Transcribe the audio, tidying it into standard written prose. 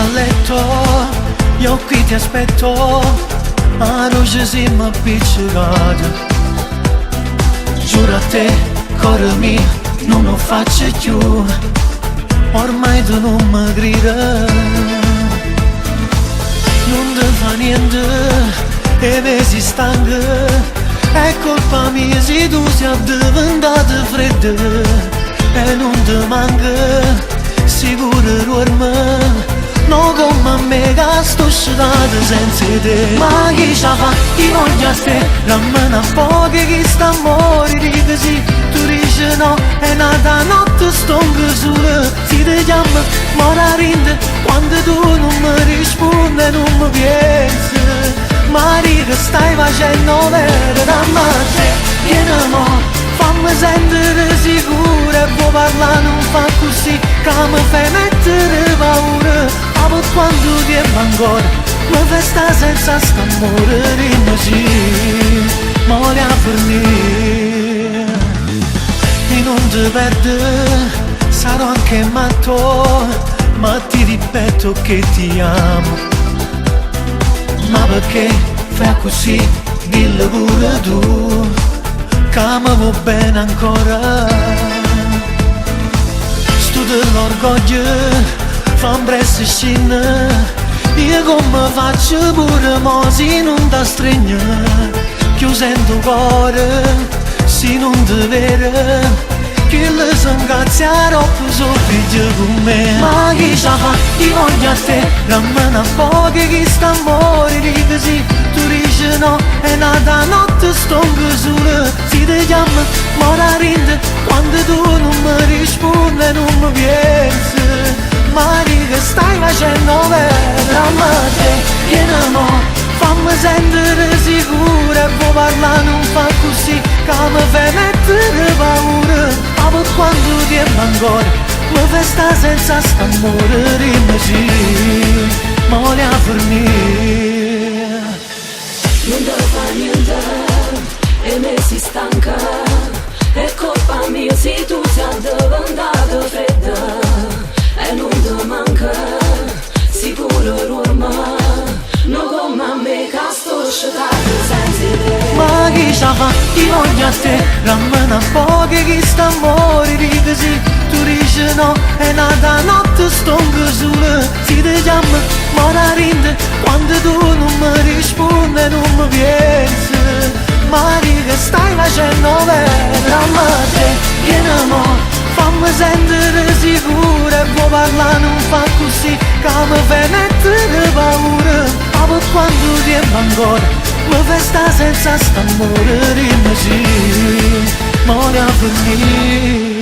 a letto, io qui ti aspetto, a noi siamo appiccicati. Giuro a te, cuore mio, non lo faccio più, ormai tu non mi grida. Non ti fa niente, e vedi stanca, è colpa mia se tu sei diventata fredda. E non ti manca, sicuro dorme, no come me che sto scivolata senza te. Ma chi ci fa, chi voglia a te, rammena poco che sta a morire così. Tu dici no, è nata notte stonca sola, si ti chiama, mora rinde, quando tu non mi rispondi non mi pensi. Mari che stai facendo vero da me, vieni mo, fammi sentire sicura, e vuoi parlare non fa così, che mi fai mettere paura. Ma per quando ti è ancora, mi fai sta senza st'amore, dimmi sì, ma vogliamo finire. E non ti perdi, sarò anche matto, ma ti ripeto che ti amo. Ma perché fai così, dillo pure tu, che mi vuoi bene ancora. Sto dell'orgoglio, fa un presso scena, io come faccio pure mo se non ti stringo, che io sento cuore, se non ti vedo, che le sangazia troppo sono figli con me. Ma chi ci fa, chi voglia a te, rammena poco che sta a morire così. Tu dici no, è nata notte stonca sola, si ti chiama, mora rinde, quando tu non mi rispondi non mi pensi. Ma di che stai facendo vera a me, vieni mo, fammi sentire sicura, e vuoi parlare non fa così, che mi fai mettere paura. Ma per quando ti è ancora, mi fai sta senza st'amore, dimmi sì, ma vogliamo finire. Non ti fa niente, e me si stanca, è colpa mia se tu sei diventata fredda. E non ti manca, sicuro dorma, non come a me che sto scivolata senza te. Ma chi ci fa, chi voglia a te, rammena poco che sta a morire così. Tu dici no, è nata notte stonca sola, si ti chiama, mora rinde, quando tu non mi rispondi non mi pensi. Ma di che stai facendo vera a me, vieni mo, fammi sentire sicura, e vuoi parlare non fa così, che mi fai mettere paura. Ma per quando ti è ancora, mi fai sta senza st'amore, dimmi sì, ma vogliamo finire.